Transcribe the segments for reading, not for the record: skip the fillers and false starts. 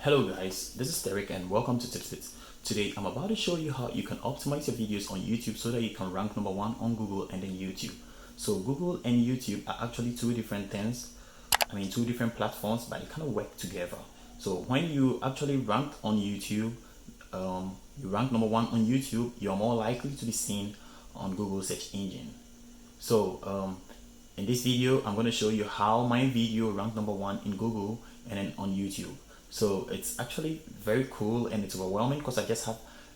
Hello guys, this is Derek and welcome to TipsFit. Today I'm about to show you how you can optimize your videos on YouTube so that you can rank number one on Google and then YouTube. So Google and YouTube are actually two different things, two different platforms, but they kind of work together. So when you actually rank on YouTube, you rank number one on YouTube, you're more likely to be seen on Google search engine. So in this video, I'm going to show you how my video ranked number one in Google and then on YouTube. So it's actually very cool and it's overwhelming because I just have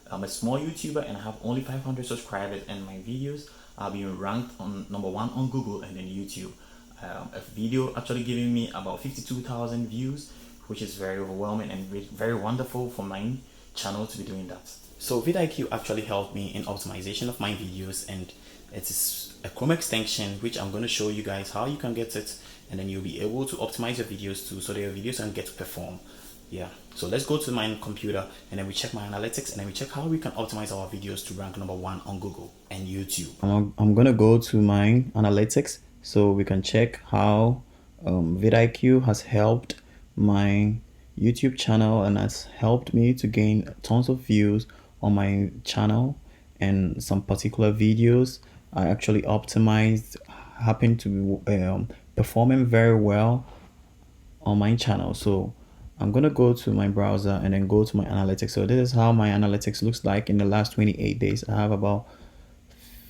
I'm a small YouTuber and I have only 500 subscribers, and my videos are being ranked on number one on Google and then YouTube. A video actually giving me about 52,000 views, which is very overwhelming and very wonderful for my channel to be doing that. So vidIQ actually helped me in optimization of my videos, and it is a Chrome extension which I'm going to show you guys how you can get it, and then you'll be able to optimize your videos too so that your videos can get to perform. Yeah, so let's go to my computer and then we check my analytics and then we check how we can optimize our videos to rank number one on Google and YouTube. I'm gonna go to my analytics so we can check how vidIQ has helped my YouTube channel and has helped me to gain tons of views on my channel, and some particular videos I actually optimized happen to be performing very well on my channel. So I'm gonna go to my browser and then go to my analytics. So this is how my analytics looks like in the last 28 days. I have about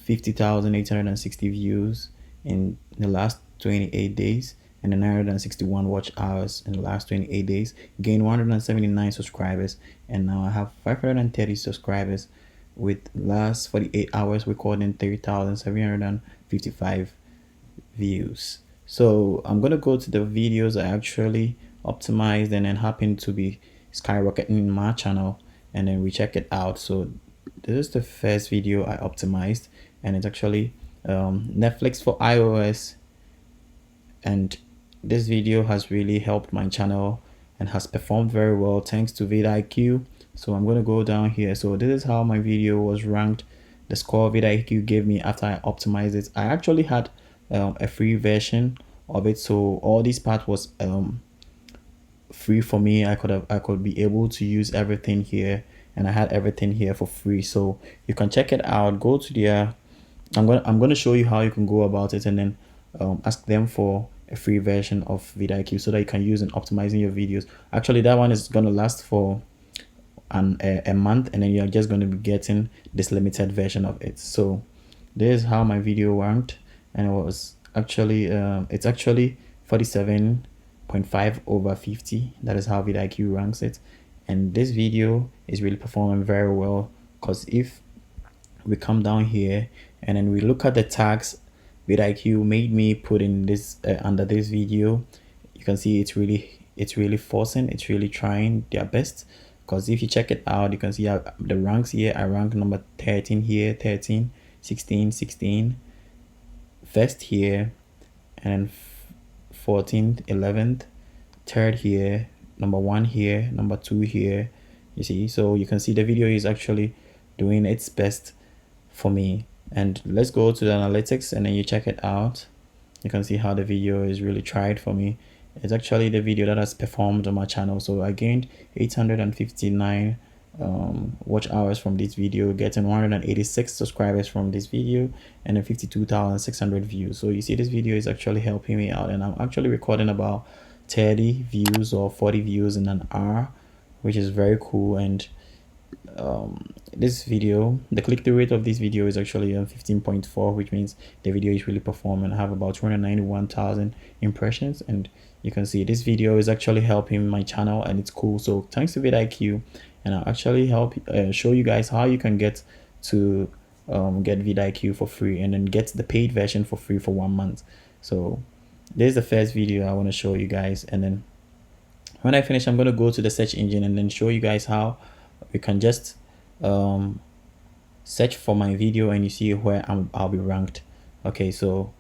50,860 views in the last 28 days and 961 watch hours in the last 28 days. Gained 179 subscribers, and now I have 530 subscribers with last 48 hours recording 3,755 views. So I'm gonna go to the videos I actually optimized and then happen to be skyrocketing in my channel, and then we check it out. So this is the first video I optimized, and it's actually Netflix for iOS, and this video has really helped my channel and has performed very well thanks to vidIQ. So I'm going to go down here. So this is how my video was ranked, the score vidIQ gave me after I optimized it. I actually had a free version of it, so all this part was free for me. I could be able to use everything here, and I had everything here for free, so you can check it out. Go to their I'm gonna show you how you can go about it, and then ask them for a free version of vidIQ so that you can use in optimizing your videos. Actually, that one is gonna last for a month, and then you're just going to be getting this limited version of it. So this is how my video ranked, and it was actually it's actually 47.5 over 50. That is how vidIQ ranks it, and this video is really performing very well, because if we come down here and then we look at the tags vidIQ made me put in this under this video, you can see it's really forcing, it's really trying their best. Because if you check it out, you can see the ranks here. I rank number 13 here, 13, 16, 16, first here, and 14th, 11th, third here, number one here, number two here. You see, so you can see the video is actually doing its best for me. And let's go to the analytics and then you check it out. You can see how the video is really tried for me. It's actually the video that has performed on my channel. So I gained 859 watch hours from this video, getting 186 subscribers from this video, and then 52,600 views. So you see, this video is actually helping me out, and I'm actually recording about 30 views or 40 views in an hour, which is very cool. And this video, the click-through rate of this video is actually 15.4, which means the video is really performing. I have about 291,000 impressions, and you can see this video is actually helping my channel, and it's cool. So thanks to vidIQ, and I'll actually help show you guys how you can get to get vidIQ for free, and then get the paid version for free for 1 month. So this is the first video I want to show you guys, and then when I finish, I'm going to go to the search engine and then show you guys how we can just search for my video, and you see where I'll be ranked. Okay, so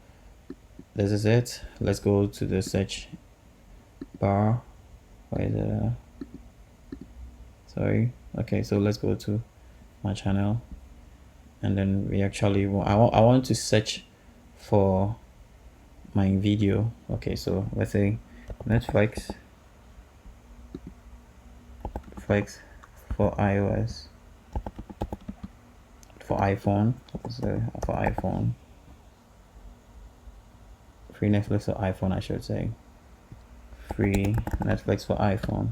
this is it. Let's go to the search bar. Sorry. Okay, so let's go to my channel, and then we actually I want to search for my video. Okay, so let's say Netflix Netflix for iOS, for iPhone. So for iPhone, free Netflix for iPhone, I should say. Free Netflix for iPhone.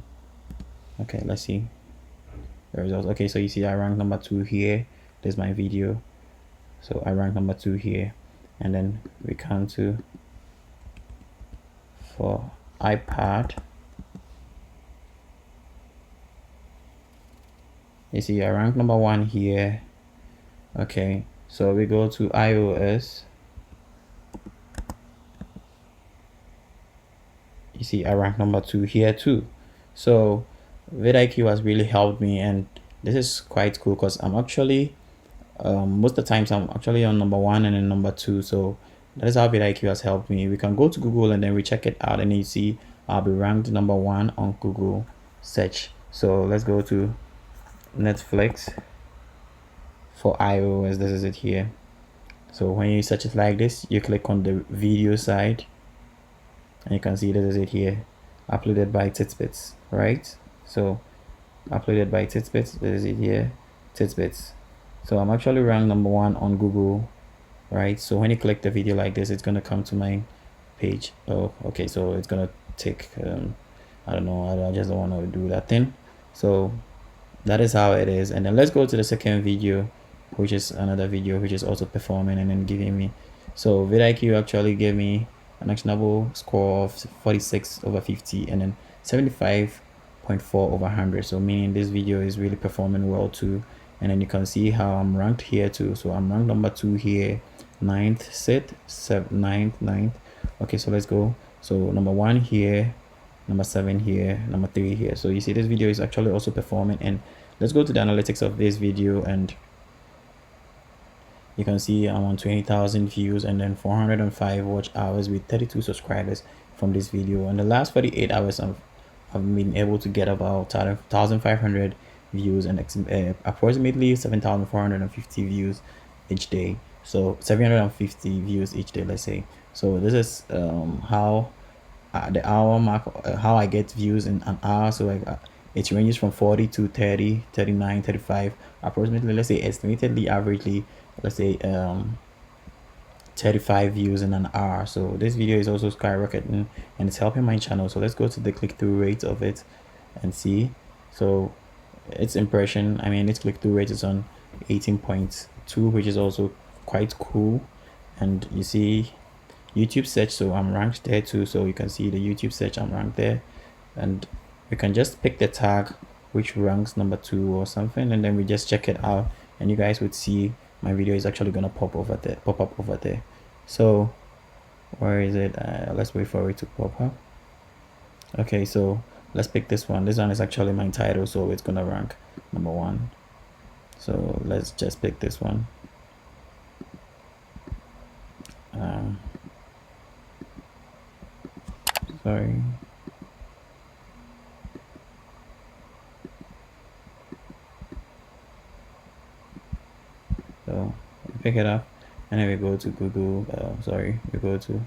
Okay, let's see the results. Okay, so you see I ranked number 2 here. There's my video. So I ranked number 2 here, and then we come to for iPad. You see I ranked number 1 here. Okay, so we go to iOS. You see I rank number 2 here too. So vidIQ has really helped me, and this is quite cool because I'm actually most of the times I'm actually on number 1 and then number 2. So that is how vidIQ has helped me. We can go to Google and then we check it out, and you see I'll be ranked number 1 on Google search. So let's go to Netflix for iOS. This is it here. So when you search it like this, you click on the video side, and you can see this is it here, uploaded by Titbits, right? So uploaded by Titbits, this is it here, Titbits. So I'm actually ranked number 1 on Google, right? So when you click the video like this, it's gonna come to my page. Oh, okay, so it's gonna take I don't know, I just don't want to do that thing. So that is how it is. And then let's go to the second video, which is another video which is also performing and then giving me, so vidIQ actually gave me an actionable score of 46/50 and then 75.4/100. So meaning this video is really performing well too. And then you can see how I'm ranked here too. So I'm ranked number 2 here, 9th sit, 9th. Okay, so let's go. So number 1 here, number 7 here, number 3 here. So you see this video is actually also performing. And let's go to the analytics of this video, and you can see I'm on 20,000 views and then 405 watch hours with 32 subscribers from this video. And the last 48 hours I've been able to get about 1,500 views and approximately 7,450 views each day. So 750 views each day, let's say. So this is how the hour mark, how I get views in an hour. So it ranges from 40 to 30, 39, 35, approximately, let's say estimatedly, averagely, let's say 35 views in an hour. So this video is also skyrocketing and it's helping my channel. So let's go to the click-through rate of it and see. So its impression, its click-through rate is on 18.2, which is also quite cool. And you see YouTube search, so I'm ranked there too. So you can see the YouTube search, I'm ranked there, and we can just pick the tag which ranks number 2 or something, and then we just check it out, and you guys would see my video is actually gonna pop up over there. So where is it? Let's wait for it to pop up. Okay, so let's pick this one. This one is actually my title, so it's gonna rank number 1. So let's just pick this one. Sorry. So we pick it up, and then we go to Google. We go to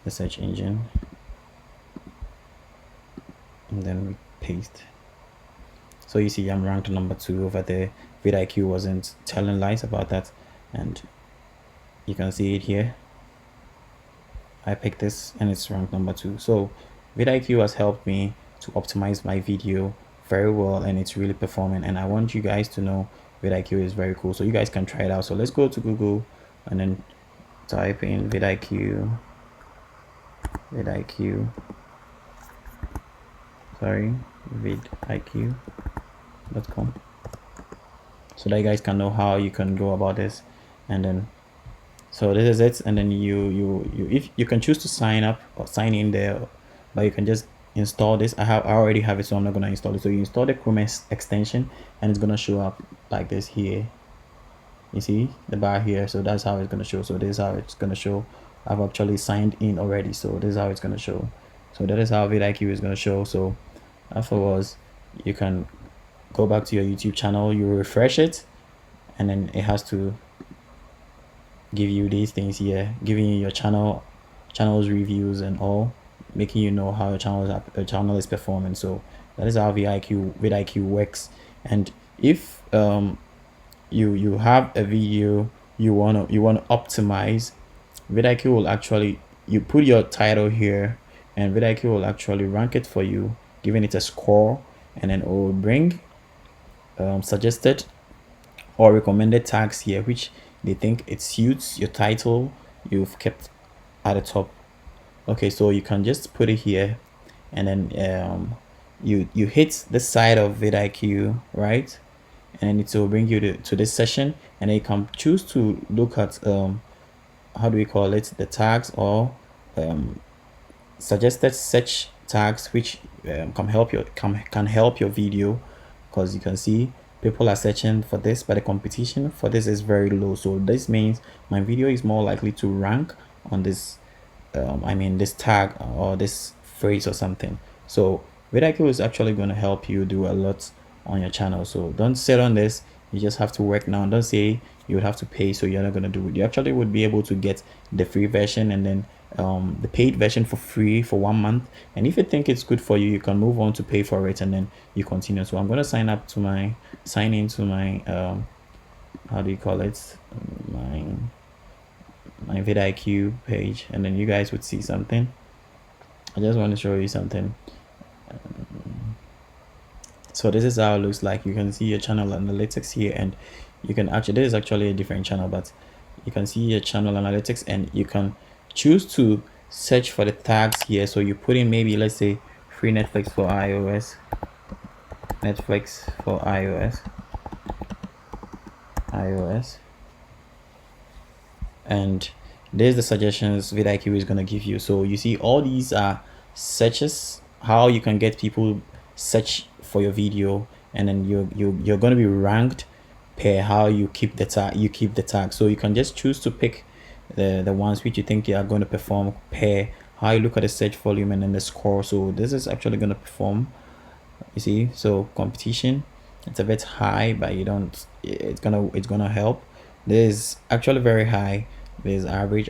the search engine, and then we paste. So you see I'm ranked number 2 over there. vidIQ wasn't telling lies about that, and you can see it here. I picked this and it's ranked number 2. So vidIQ has helped me to optimize my video very well, and it's really performing, and I want you guys to know vidIQ is very cool, so you guys can try it out. So let's go to Google and then type in vidIQ, vidIQ.com, so that you guys can know how you can go about this. And then so this is it, and then if you can choose to sign up or sign in there, but you can just install this. I already have it, so I'm not gonna install it. So you install the Chrome extension, and it's gonna show up like this here. You see the bar here, so that's how it's gonna show. So this is how it's gonna show. I've actually signed in already, so this is how it's gonna show. So that is how vidIQ is gonna show. So afterwards, you can go back to your YouTube channel, you refresh it, and then it has to give you these things here, giving you your channel's reviews and all, making you know how your channel is performing. So That is how vidIQ works. And if you have a video you wanna optimize, vidIQ will actually, you put your title here, and vidIQ will actually rank it for you, giving it a score, and then it will bring suggested or recommended tags here, which they think it suits your title you've kept at the top. Okay, so you can just put it here, and then you hit this side of vidIQ, right? And it will bring you to this session, and then you can choose to look at how do we call it, the tags, or suggested search tags, which can help your video, because you can see people are searching for this, but the competition for this is very low. So this means my video is more likely to rank on this this tag or this phrase or something. So vidIQ is actually going to help you do a lot on your channel. So don't sit on this, you just have to work now. Don't say you would have to pay, so you're not going to do it. You actually would be able to get the free version, and then the paid version for free for 1 month. And if you think it's good for you, you can move on to pay for it, and then you continue. So I'm going to sign into my how do you call it, my vidIQ page, and then you guys would see something. I just want to show you something. So this is how it looks like. You can see your channel analytics here, and you can actually, this is actually a different channel, but you can see your channel analytics, and you can choose to search for the tags here. So you put in, maybe let's say free Netflix for iOS, and there's the suggestions vidIQ is going to give you. So you see all these are searches, how you can get people search for your video, and then you're going to be ranked per how you keep the tag. So you can just choose to pick the ones which you think you are going to perform per how you look at the search volume and then the score. So this is actually going to perform, you see. So competition, it's a bit high, but you don't, it's gonna help. This is actually very high. There's average.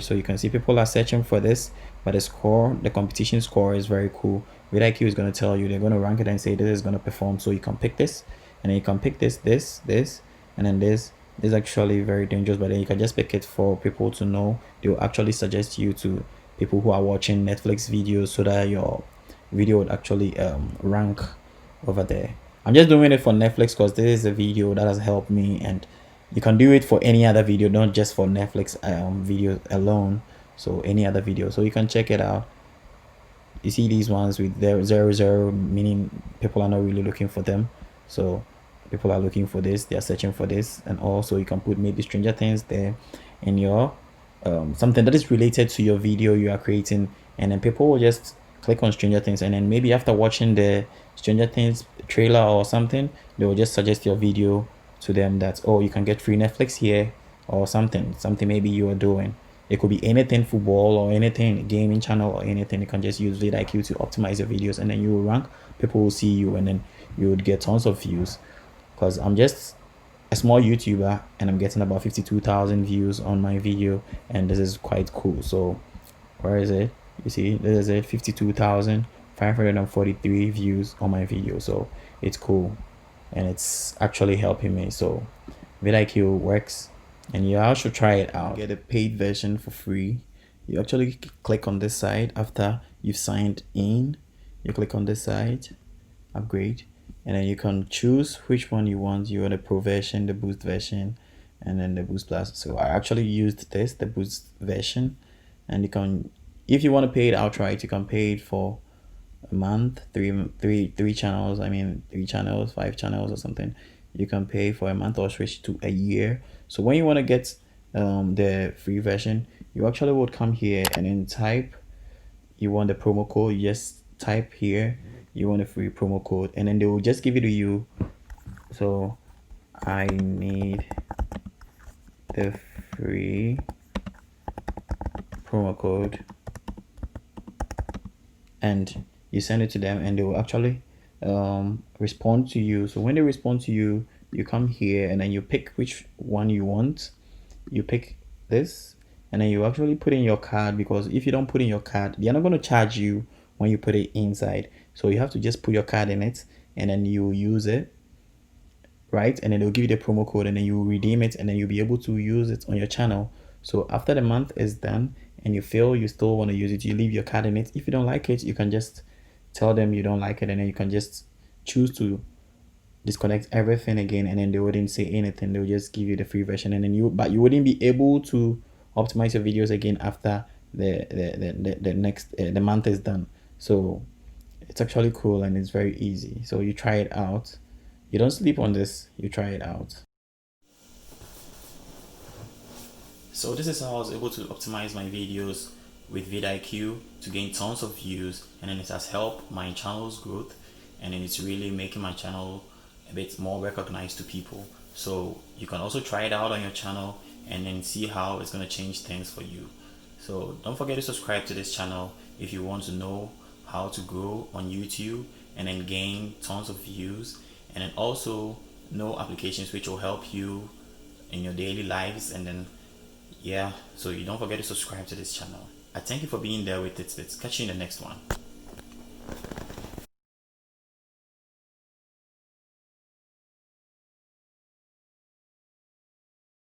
So you can see people are searching for this, but the competition score is very cool. vidIQ is going to tell you, they're going to rank it and say this is going to perform. So you can pick this, and then you can pick this, and then this is actually very dangerous, but then you can just pick it for people to know. They will actually suggest you to people who are watching Netflix videos, so that your video would actually rank over there. I'm just doing it for Netflix because this is a video that has helped me, and you can do it for any other video, not just for Netflix video alone. So any other video, so you can check it out. You see these ones with their 0, meaning people are not really looking for them. So people are looking for this, they are searching for this. And also you can put maybe Stranger Things there in your something that is related to your video you are creating, and then people will just click on Stranger Things, and then maybe after watching the Stranger Things trailer or something, they will just suggest your video to them, that, oh, you can get free Netflix here, or something maybe you are doing. It could be anything, football or anything, gaming channel or anything. You can just use vidIQ to optimize your videos, and then you will rank. People will see you, and then you would get tons of views. Because I'm just a small YouTuber, and I'm getting about 52,000 views on my video, and this is quite cool. So where is it? You see, this is it, 52,543 views on my video. So it's cool, and it's actually helping me. So vidIQ works, and you all should try it out. Get a paid version for free. You actually click on this side after you've signed in. You click on this side, upgrade, and then you can choose which one you want. You want the pro version, the boost version, and then the boost plus. So I actually used the boost version, and you can, if you want to pay it outright, you can pay it for a month, three channels, 5 channels or something. You can pay for a month or switch to a year. So when you want to get the free version, you actually would come here and then type you want the promo code. You just type here you want a free promo code, and then they will just give it to you. So I need the free promo code, and you send it to them, and they will actually respond to you. So when they respond to you, you come here, and then you pick which one you want. You pick this, and then you actually put in your card, because if you don't put in your card, they're not going to charge you when you put it inside. So you have to just put your card in it and then you use it, right? And then they'll give you the promo code and then you redeem it and then you'll be able to use it on your channel. So after the month is done and you feel you still want to use it, you leave your card in it. If you don't like it, you can just tell them you don't like it and then you can just choose to disconnect everything again, and then they wouldn't say anything. They'll just give you the free version and then you wouldn't be able to optimize your videos again after the next the month is done. So it's actually cool and it's very easy. So you try it out. You don't sleep on this, you try it out. So this is how I was able to optimize my videos with vidIQ to gain tons of views, and then it has helped my channel's growth, and then it's really making my channel a bit more recognized to people. So you can also try it out on your channel and then see how it's going to change things for you. So don't forget to subscribe to this channel if you want to know how to grow on YouTube and then gain tons of views, and then also know applications which will help you in your daily lives. And then yeah, so you don't forget to subscribe to this channel. I thank you for being there with it. Let's catch you in the next one.